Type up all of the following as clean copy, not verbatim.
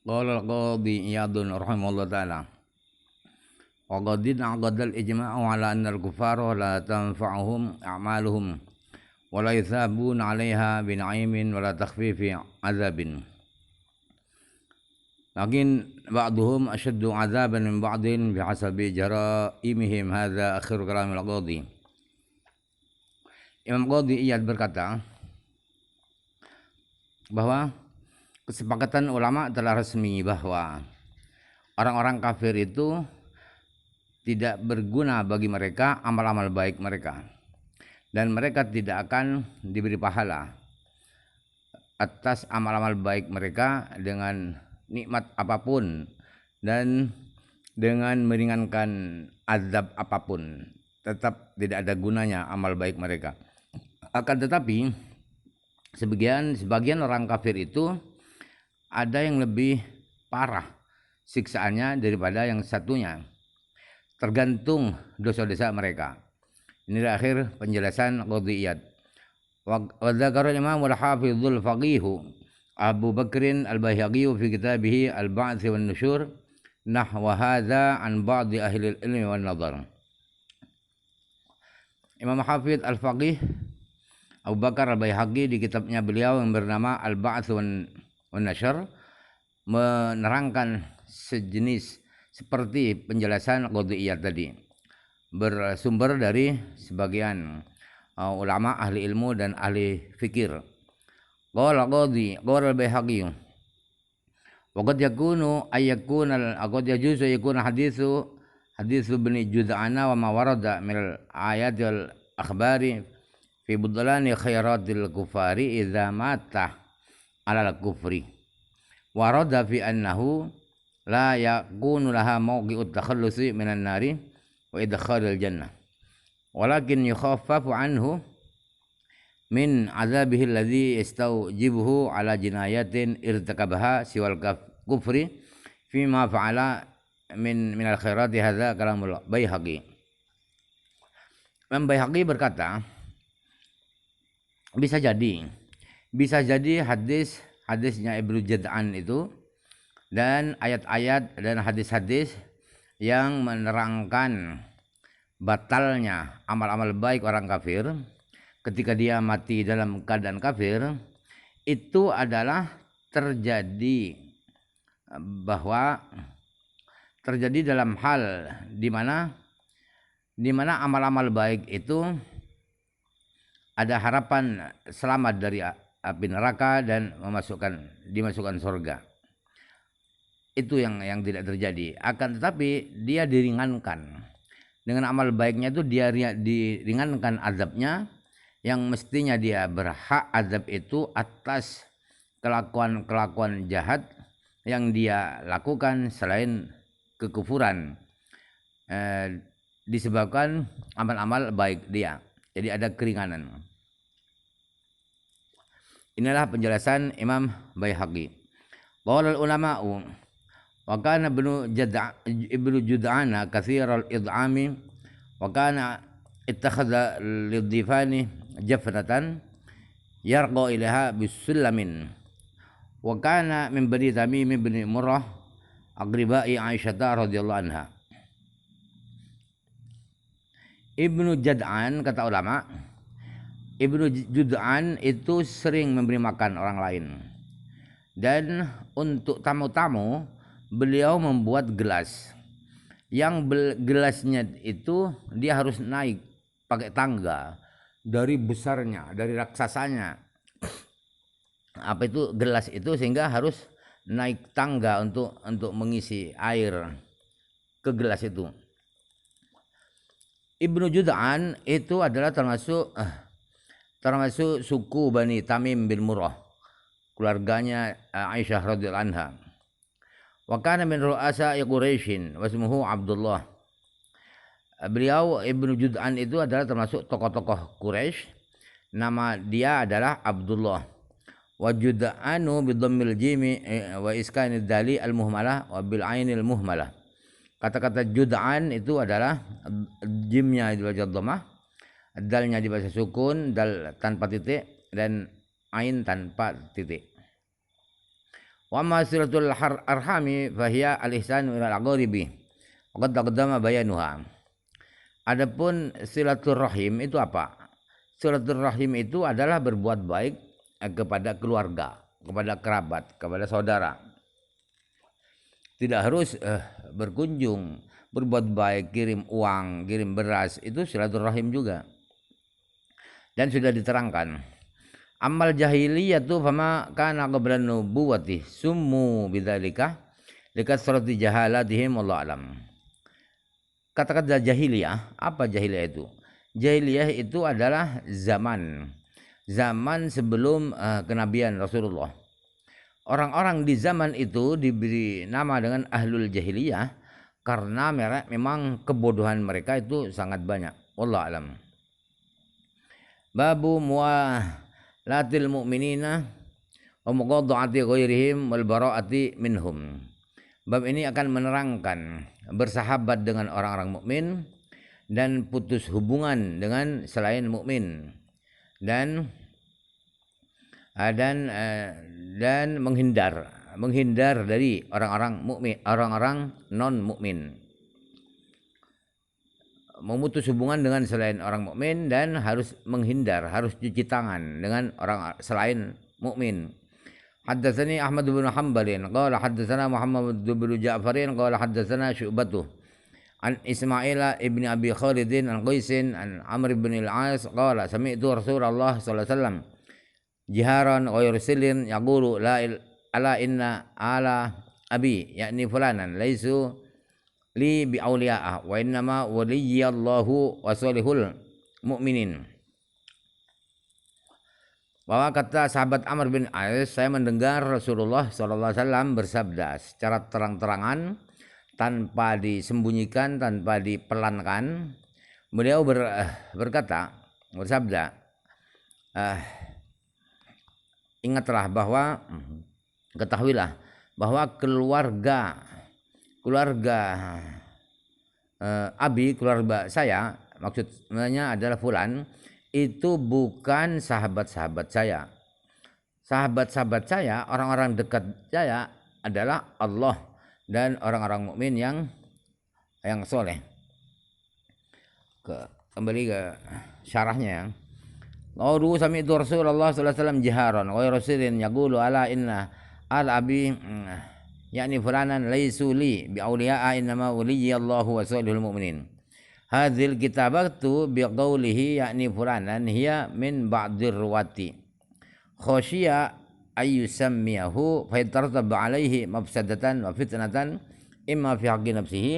Qala al-qadhi Iyadun rahimahullah ta'ala wa qadid aqadal ijma'u ala anna al-kuffara la tanfa'uhum a'maluhum wa la yuthabun 'alaiha bin'imin wa la takhfifi 'adzabin lakin ba'duhum ashaddu 'adzaban min ba'din bihasabi jara'imihim. Hadza akhir kalam al-qadhi. Imam Qadhi Iyad berkata bahwa kesepakatan ulama telah resmi bahwa orang-orang kafir itu tidak berguna bagi mereka amal-amal baik mereka, dan mereka tidak akan diberi pahala atas amal-amal baik mereka dengan nikmat apapun dan dengan meringankan azab apapun. Tetap tidak ada gunanya amal baik mereka. Akan tetapi sebagian orang kafir itu ada yang lebih parah siksaannya daripada yang satunya, tergantung dosa-dosa mereka. Ini akhir penjelasan qadhiyat. Wa dzakara Imam al-Hafizul Faqih Abu Bakrin al-Baihaqi fi kitabih Al-Ba'ts wan Nusyur nahwa hadza an ba'd ahli al-ilm wan nadhar. Imam Hafidz al-Faqih Abu Bakar al-Baihaqi di kitabnya beliau yang bernama Al-Ba'ts wan Nusyur menerangkan sejenis seperti penjelasan qadhiyat tadi, bersumber dari sebagian ulama ahli ilmu dan ahli fikir. Qala al-Baihaqi wa qad yakunu qad yajuzu yakuna hadithu Ibn Jud'ana wa ma warada min al-ayat wal akhbari fi budlani khairatil kufari idza mata ala al-kufri warada fi annahu la yakunu laha mawqi'ut takhallusi minan nari wa idkhalil jannah walakin yukhaffafu anhu min azabihi alladhi yastawjibuhu ala jinayatin irtakabaha siwal kufri fima fa'ala min al khairati. Hadza kalamul Baihaqi. Imam Baihaqi berkata bisa jadi hadisnya Ibnu Jad'an itu dan ayat-ayat dan hadis-hadis yang menerangkan batalnya amal-amal baik orang kafir ketika dia mati dalam keadaan kafir itu adalah terjadi dalam hal di mana amal-amal baik itu ada harapan selamat dari api neraka dan dimasukkan surga. Itu yang tidak terjadi. Akan tetapi dia diringankan dengan amal baiknya, itu dia diringankan azabnya, yang mestinya dia berhak azab itu atas kelakuan jahat yang dia lakukan selain kekufuran, disebabkan amal-amal baik dia. Jadi ada keringanan. Inilah penjelasan Imam Baihaqi. Qala al-ulama'u wa kana Ibnu Jud'ana katsiral id'ami wa kana ittakhadha lidhifani jafnatan yarqa ilaha bisullamin wa kana min bani Tamim bin Murrah aqribai Aisyah radhiyallahu anha. Ibnu Jud'an, kata ulama, Ibnu Jud'an itu sering memberi makan orang lain, dan untuk tamu-tamu beliau membuat gelas. Gelasnya itu dia harus naik pakai tangga dari besarnya, dari raksasanya. Apa itu gelas itu, sehingga harus naik tangga untuk mengisi air ke gelas itu. Ibnu Jud'an itu adalah termasuk suku Bani Tamim bin Murrah, keluarganya Aisyah radhiyallahu anha. Wa kana min ru'asa Quraisyin wa ismuhu Abdullah. Beliau Ibnu Jud'an itu adalah termasuk tokoh-tokoh Quraisy. Nama dia adalah Abdullah. Wa Jud'anu bi dhammil jimi wa iskanid dali al muhmalah wa bil ainil muhmalah. Kata-kata Jud'an itu adalah jimnya dibaca dhammah, dalnya dibaca sukun, dal tanpa titik, dan ain tanpa titik. Wa amma silatul arhami fahiya al-ihsanu ila al-aqaribi. Qad taqaddama bayanuha. Adapun silaturrahim itu apa? Silaturrahim itu adalah berbuat baik kepada keluarga, kepada kerabat, kepada saudara. Tidak harus berkunjung, berbuat baik, kirim uang, kirim beras, itu silaturrahim juga. Dan sudah diterangkan. Amal jahiliyah tu fama kana qabla nubuwati summu bidzalika likasrati jahalatihim wallahu alam. Kata-kata jahiliyah, apa jahiliyah itu? Jahiliyah itu adalah zaman sebelum kenabian Rasulullah. Orang-orang di zaman itu diberi nama dengan ahlul jahiliyah karena memang kebodohan mereka itu sangat banyak. Wallahu alam. Babu muwalatil mu'minina wa muqadha'ati ghairihim wal bara'ati minhum. Bab ini akan menerangkan bersahabat dengan orang-orang mukmin dan putus hubungan dengan selain mukmin dan menghindar dari orang-orang mukmin, orang-orang non mukmin. Memutus hubungan dengan selain orang mukmin dan harus menghindar, harus cuci tangan dengan orang selain mukmin. Haddatsani Ahmad bin Hanbal qala haddatsana Muhammad bin Ja'far qala haddatsana Syu'bah an Ismail ibn Abi Khalid an Qais an Amr bin al-As qala sami'tu Rasulullah sallallahu alaihi wasallam jiharan wa yursilin yaqulu la ala inna ala abi yakni fulanan laisu li bi awliya'a wa innama waliyallahu wa salihul mu'minin. Bahwa kata sahabat Amr bin As, saya mendengar Rasulullah sallallahu alaihi wasallam bersabda secara terang-terangan tanpa disembunyikan, tanpa dipelankan. Beliau bersabda, ingatlah bahwa ketahuilah bahwa keluarga abi, keluarga saya, maksudnya adalah fulan, itu bukan sahabat-sahabat saya. Sahabat-sahabat saya, orang-orang dekat saya adalah Allah dan orang-orang mukmin yang soleh. Kembali ke syarahnya ya. Qaulu sami'tu Rasulullah sallallahu alaihi wasallam jiharan wa rasulin yaqulu ala inna al abi yakni fulanan laisu li bi awliya'a innama waliyallahu wa salihul mu'minin. Hadhil kitabatu biqaulihi yakni fulanan hiya min ba'dir ruwati khashiya ayyusammiyahu fa tartab alaihi mafsadatan wa fitnatan imma fi haqqi nafsihi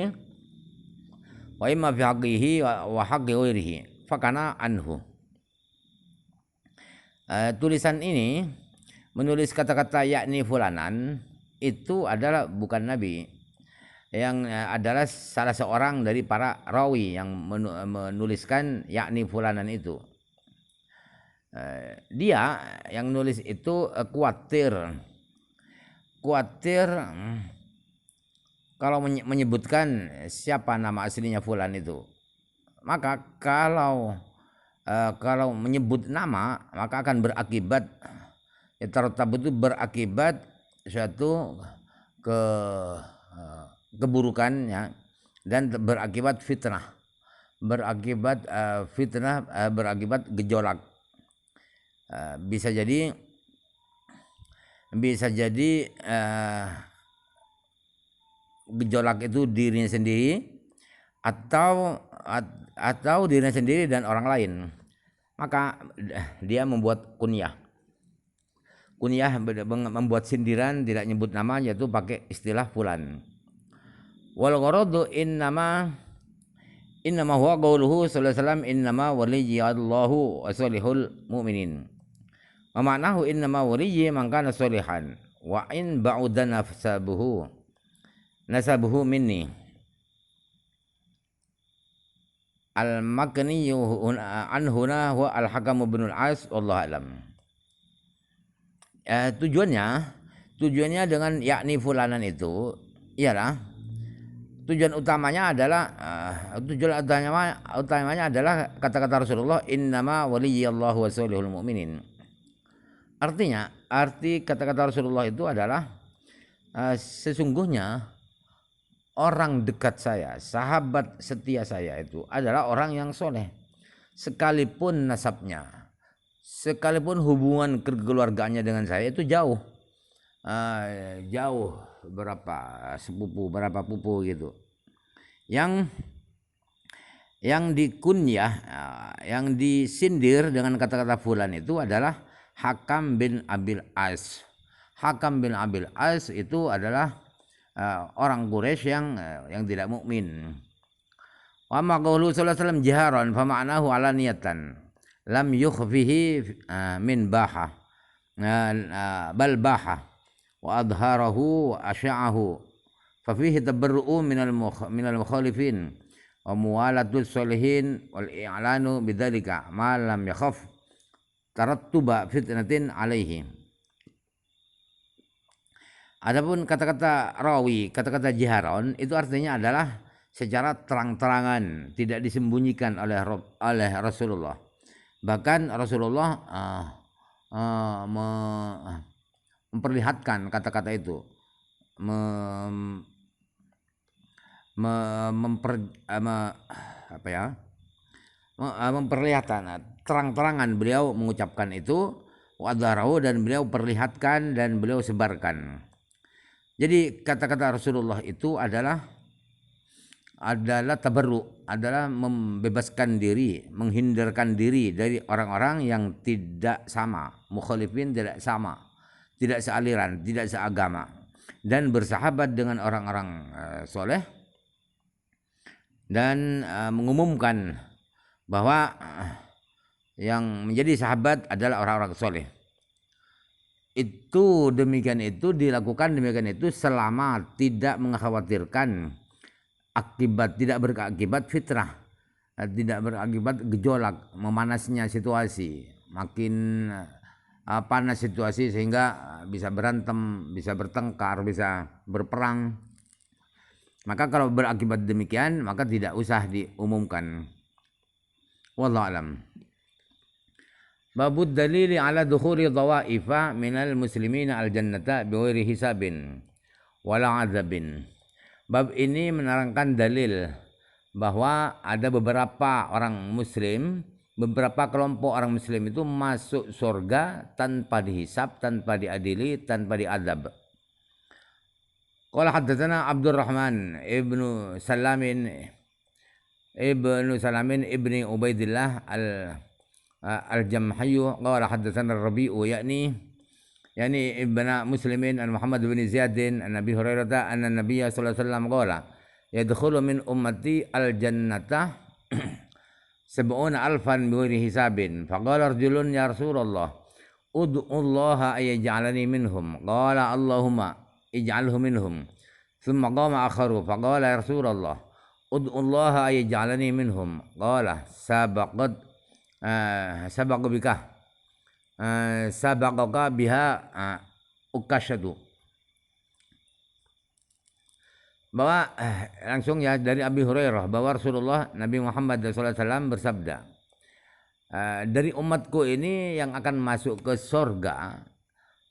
wa imma fi haqqihi wa haqqi ghairihi fakana anhu. Tulisan ini menulis kata-kata yakni fulanan itu adalah bukan nabi, yang adalah salah seorang dari para rawi yang menuliskan yakni fulanan itu. Dia yang nulis itu khawatir kalau menyebutkan siapa nama aslinya fulan itu. Maka kalau menyebut nama maka akan berakibat itu berakibat suatu keburukan ya, dan berakibat fitnah, berakibat gejolak. Bisa jadi gejolak itu dirinya sendiri atau dirinya sendiri dan orang lain. Maka dia membuat kunyah membuat sindiran, tidak nyebut nama, yaitu pakai istilah fulan. Wal gharadu innama huwa qauluhu sallallahu alaihi wasallam innama waliyallahu wa salihul mu'minin. Wa ma'nahu innama waliyyi man kana salihan wa in ba'uda nasabuhu minni. Al-makni anhuna huwa al-Hakam bin al-As wallahu alam. Tujuannya dengan yakni fulanan itu ialah tujuan utamanya adalah kata-kata Rasulullah innama waliyallahu wa salihul mu'minin. Arti kata-kata Rasulullah itu adalah Sesungguhnya orang dekat saya, sahabat setia saya itu adalah orang yang soleh. Sekalipun nasabnya, sekalipun hubungan kekeluargaannya dengan saya itu jauh. Jauh berapa sepupu, berapa pupu gitu. Yang dikunyah, yang disindir dengan kata-kata fulan itu adalah Hakam bin Abil As. Hakam bin Abil As itu adalah orang Quraisy yang tidak mukmin. Wa ma qaulu sallallahu alaihi wasallam jiharan fa ma'nahu alaniyatan lam yukhfihi min baha bal baha wa adharahu asya'ahu fa fihi tabarru'u minal mukhalifin wa muwalatus solihin wal i'lanu bidzalika ma lam yakhaf tarattuba fitnatin alaihi. Adapun kata-kata rawi, kata-kata jiharon itu artinya adalah secara terang-terangan, tidak disembunyikan oleh Rasulullah. Bahkan Rasulullah memperlihatkan kata-kata itu, memperlihatkan terang-terangan beliau mengucapkan itu, wadharahu, dan beliau perlihatkan dan beliau sebarkan. Jadi kata-kata Rasulullah itu adalah tabarru, adalah membebaskan diri, menghindarkan diri dari orang-orang yang tidak sama, mukhalifin, tidak sama, tidak sealiran, tidak seagama, dan bersahabat dengan orang-orang soleh, dan mengumumkan bahwa yang menjadi sahabat adalah orang-orang soleh. Itu demikian itu dilakukan demikian itu selama tidak mengkhawatirkan akibat, tidak berakibat fitnah, tidak berakibat gejolak, memanasnya situasi, makin panas situasi sehingga bisa berantem, bisa bertengkar, bisa berperang. Maka kalau berakibat demikian maka tidak usah diumumkan. Wallahu alam. Babud dalili ala dukhuli dhawaifa minal muslimina al jannata bighairi hisabin wala azabin. Bab ini menerangkan dalil bahwa ada beberapa orang muslim, beberapa kelompok orang muslim itu masuk surga tanpa dihisab, tanpa diadili, tanpa diadab. Qala haddatsana Abdurrahman ibnu Salamin ibni Ubaidillah al-Jamhiyyu qala haddatsana Rabi'u yani ibn Muslimin an Muhammad bin Ziyadin an Nabi Hurairah anna Nabiyya sallallahu alaihi wasallam qala yadkhulu min ummati al-jannata sab'una alfan bighairi hisabin faqala rajulun ya Rasulullah ud'u Allah ay yaj'alani minhum qala Allahumma ij'alhu minhum thumma qama akharu faqala ya Rasulullah ud'u Allah ay yaj'alani minhum qala sabaqaka biha ukasyadu. Bahwa langsung ya dari Abi Hurairah bahwa Rasulullah Nabi Muhammad SAW bersabda, dari umatku ini yang akan masuk ke surga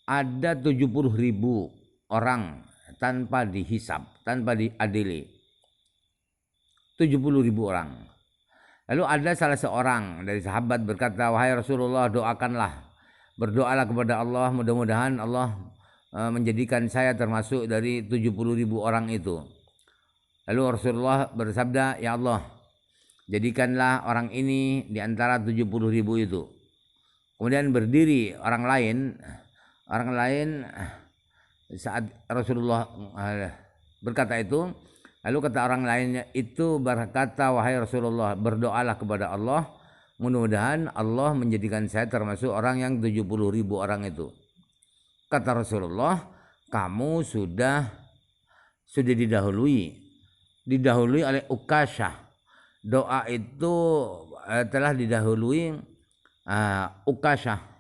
ada 70.000 orang tanpa dihisab, tanpa diadili. 70.000 orang. Lalu ada salah seorang dari sahabat berkata, wahai Rasulullah, berdoalah kepada Allah, mudah-mudahan Allah menjadikan saya termasuk dari 70.000 orang itu. Lalu Rasulullah bersabda, ya Allah, jadikanlah orang ini di antara 70.000 itu. Kemudian berdiri orang lain saat Rasulullah berkata itu. Lalu kata orang lainnya itu berkata, wahai Rasulullah, berdoalah kepada Allah, mudah-mudahan Allah menjadikan saya termasuk orang yang 70.000 orang itu. Kata Rasulullah, kamu sudah didahului oleh Ukasyah. Doa itu telah didahului Ukasyah.